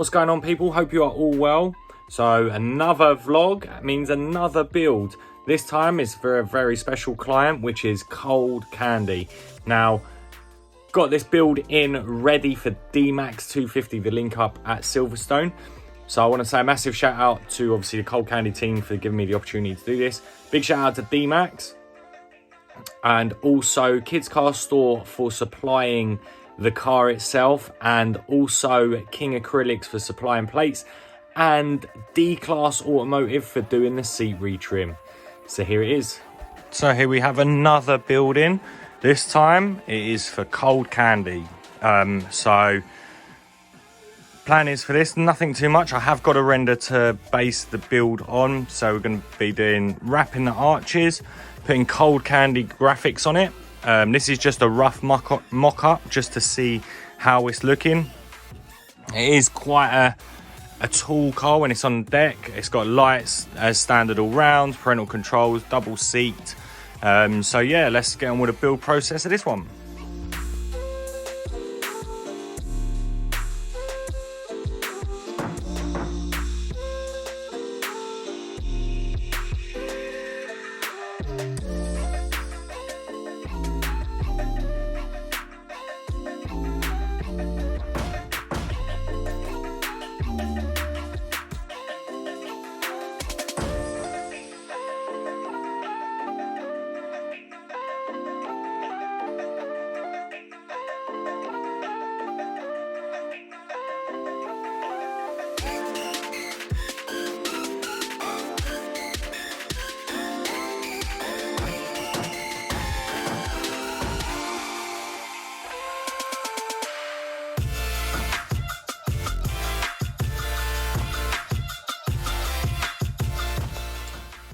What's going on, people? Hope you are all well. So another vlog means another build. This time is for a very special client, which is Cold Candy. Now, got this build in ready for D-Max 250, the link up at Silverstone. So I want to say a massive shout out to obviously the Cold Candy team for giving me the opportunity to do this. Big shout out to D-Max and also Kids Car Store for supplying the car itself, and also King Acrylics for supplying plates, and D-Class Automotive for doing the seat retrim. So here it is. So here we have another building. This time it is for Cold Candy. So plan is for this, nothing too much. I have got a render to base the build on, so we're going to be doing wrapping the arches, putting Cold Candy graphics on it. This is just a rough mock-up just to see how it's looking. It is quite a tall car when it's on deck. It's got lights as standard all round, parental controls, double seat. So yeah, let's get on with the build process of this one.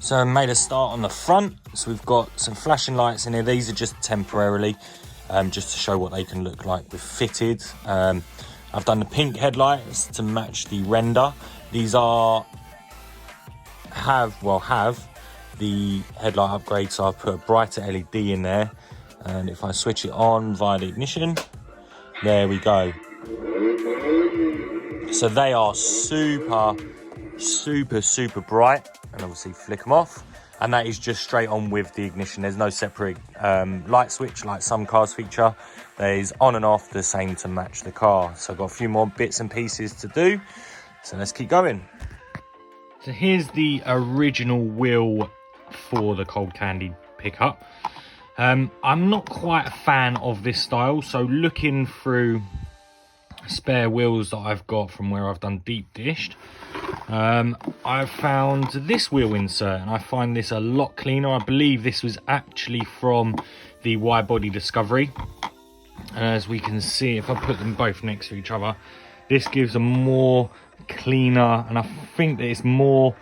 So I made a start on the front. So we've got some flashing lights in here. These are just temporarily, just to show what they can look like with fitted. I've done the pink headlights to match the render. These have the headlight upgrade. So I've put a brighter LED in there. And if I switch it on via the ignition, there we go. So they are super bright. And obviously flick them off, and that is just straight on with the ignition. There's no separate light switch like some cars feature. There's on and off the same to match the car. So I've got a few more bits and pieces to do, so let's keep going. So here's the original wheel for the Cold Candy pickup. I'm not quite a fan of this style, so looking through spare wheels that I've got from where I've done deep dished, I've found this wheel insert, and I find this a lot cleaner. I believe this was actually from the wide body Discovery, and as we can see, if I put them both next to each other, this gives a more cleaner, and I think that it's more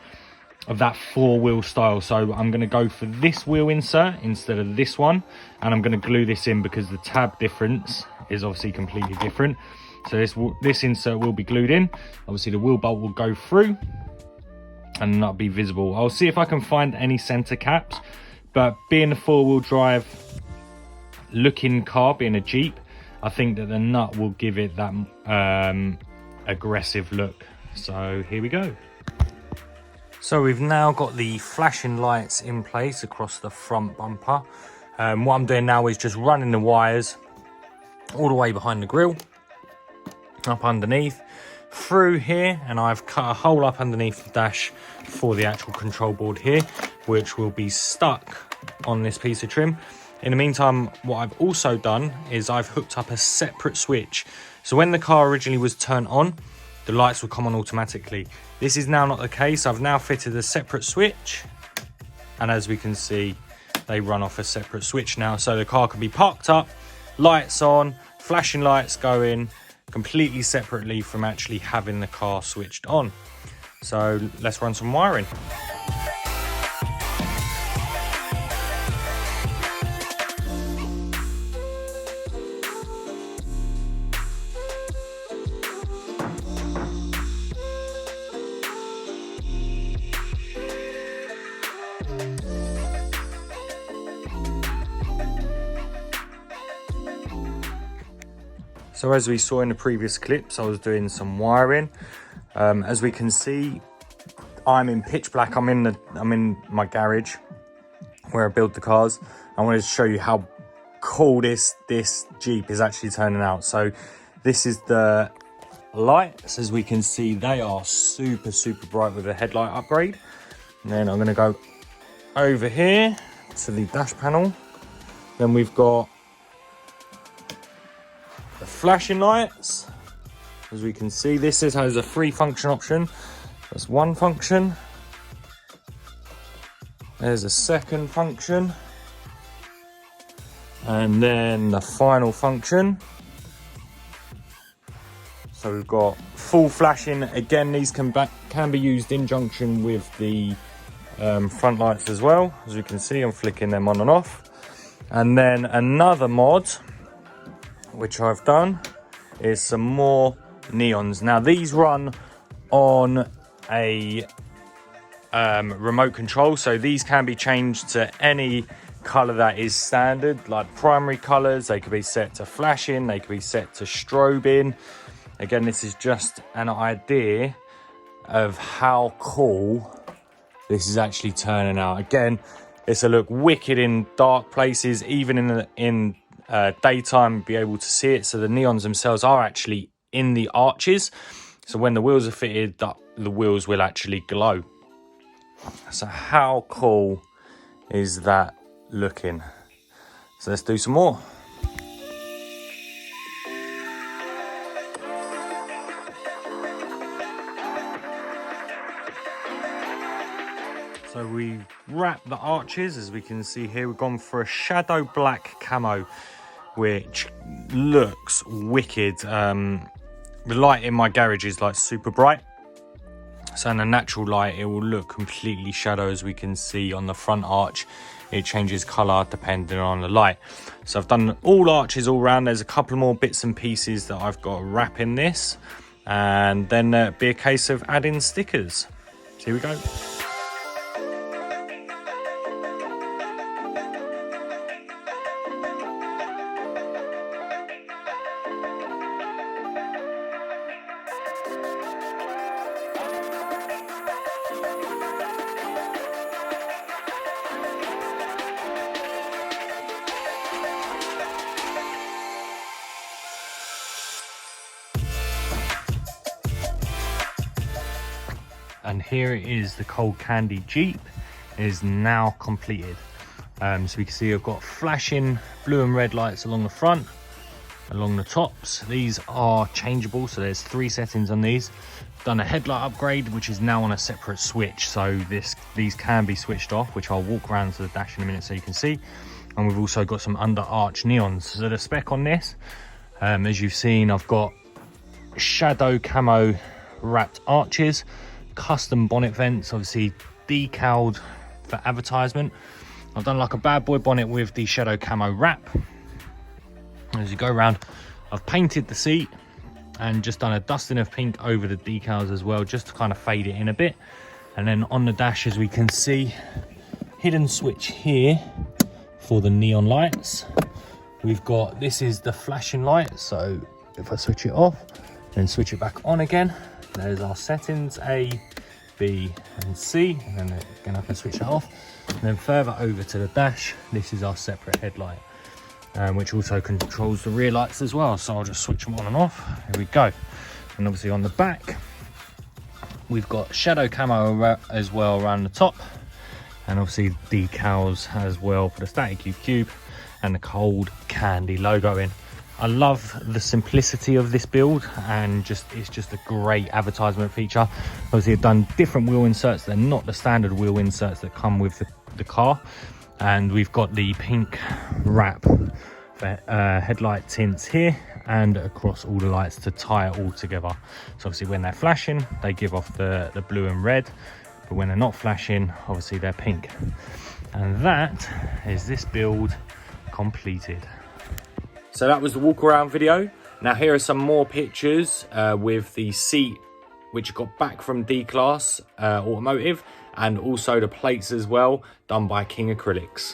of that four-wheel style. So I'm going to go for this wheel insert instead of this one, and I'm going to glue this in because the tab difference is obviously completely different. So this insert will be glued in. Obviously the wheel bolt will go through and not be visible. I'll see if I can find any center caps, but being a four-wheel drive looking car, being a Jeep, I think that the nut will give it that aggressive look. So here we go. So we've now got the flashing lights in place across the front bumper. What I'm doing now is just running the wires all the way behind the grille, up underneath, through here, and I've cut a hole up underneath the dash for the actual control board here, which will be stuck on this piece of trim. In the meantime, what I've also done is I've hooked up a separate switch. So when the car originally was turned on, the lights will come on automatically. This is now not the case. I've now fitted a separate switch, and as we can see, they run off a separate switch now, so the car can be parked up, lights on, flashing lights going, completely separately from actually having the car switched on. So let's run some wiring. So as we saw in the previous clips, I was doing some wiring. As we can see, I'm in pitch black. I'm in my garage where I build the cars. I wanted to show you how cool this Jeep is actually turning out. So this is the lights. As we can see, they are super bright with a headlight upgrade. And then I'm going to go over here to the dash panel. Then we've got the flashing lights. As we can see, this has a 3-function option. That's one function. There's a second function. And then the final function. So we've got full flashing. Again, these can be used in junction with the front lights as well. As you can see, I'm flicking them on and off. And then another mod, which I've done, is some more neons. Now these run on a remote control, so these can be changed to any color that is standard, like primary colors. They could be set to flashing, they could be set to strobing. Again, this is just an idea of how cool this is actually turning out. Again, this will look wicked in dark places, even in daytime, be able to see it. So the neons themselves are actually in the arches, so when the wheels are fitted, the wheels will actually glow. So how cool is that looking? So let's do some more. So we wrap the arches. As we can see here, we've gone for a shadow black camo, which looks wicked. The light in my garage is like super bright, so in a natural light it will look completely shadow. As we can see on the front arch, it changes color depending on the light. So I've done all arches all round. There's a couple more bits and pieces that I've got to wrap in this, and then it'll be a case of adding stickers. So here we go. And here it is, the Cold Candy Jeep is now completed. So we can see I've got flashing blue and red lights along the front, along the tops. These are changeable, so there's 3 settings on these. Done a headlight upgrade, which is now on a separate switch, so these can be switched off, which I'll walk around to the dash in a minute so you can see. And we've also got some under arch neons. So the spec on this, as you've seen, I've got shadow camo wrapped arches, custom bonnet vents, obviously decaled for advertisement. I've done like a bad boy bonnet with the shadow camo wrap. As you go around, I've painted the seat and just done a dusting of pink over the decals as well, just to kind of fade it in a bit. And then on the dash, as we can see, hidden switch here for the neon lights. We've got, this is the flashing light, so if I switch it off then switch it back on again, there's our settings, A, B and C, and then again I can switch that off. And then further over to the dash, this is our separate headlight, which also controls the rear lights as well. So I'll just switch them on and off. Here we go. And obviously on the back, we've got shadow camo as well around the top, and obviously decals as well for the Static Cube and the Cold Candy logo in. I love the simplicity of this build, and it's just a great advertisement feature. Obviously I've done different wheel inserts. They're not the standard wheel inserts that come with the car. And we've got the pink wrap for headlight tints here and across all the lights to tie it all together. So obviously when they're flashing, they give off the blue and red, but when they're not flashing, obviously they're pink. And that is this build completed. So that was the walk around video. Now here are some more pictures with the seat, which got back from D-Class Automotive, and also the plates as well, done by King Acrylics.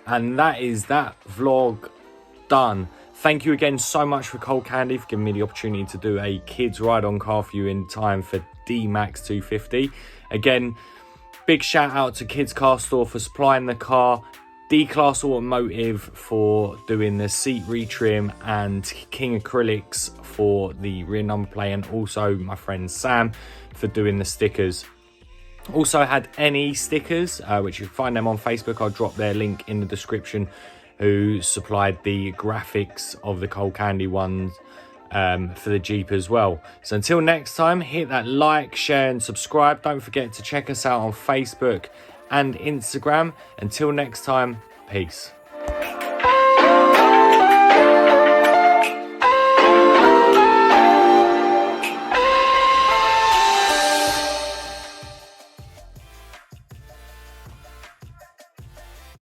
And that is that vlog done. Thank you again so much for Cold Candy for giving me the opportunity to do a kids ride on car for you in time for D-Max 250. Again, big shout out to Kids Car Store for supplying the car, D-Class Automotive for doing the seat retrim, and King Acrylics for the rear number plate, and also my friend Sam for doing the stickers. Also had any stickers, which you can find them on Facebook. I'll drop their link in the description, who supplied the graphics of the Cold Candy ones for the Jeep as well. So until next time, hit that like, share and subscribe. Don't forget to check us out on Facebook and Instagram. Until next time, peace.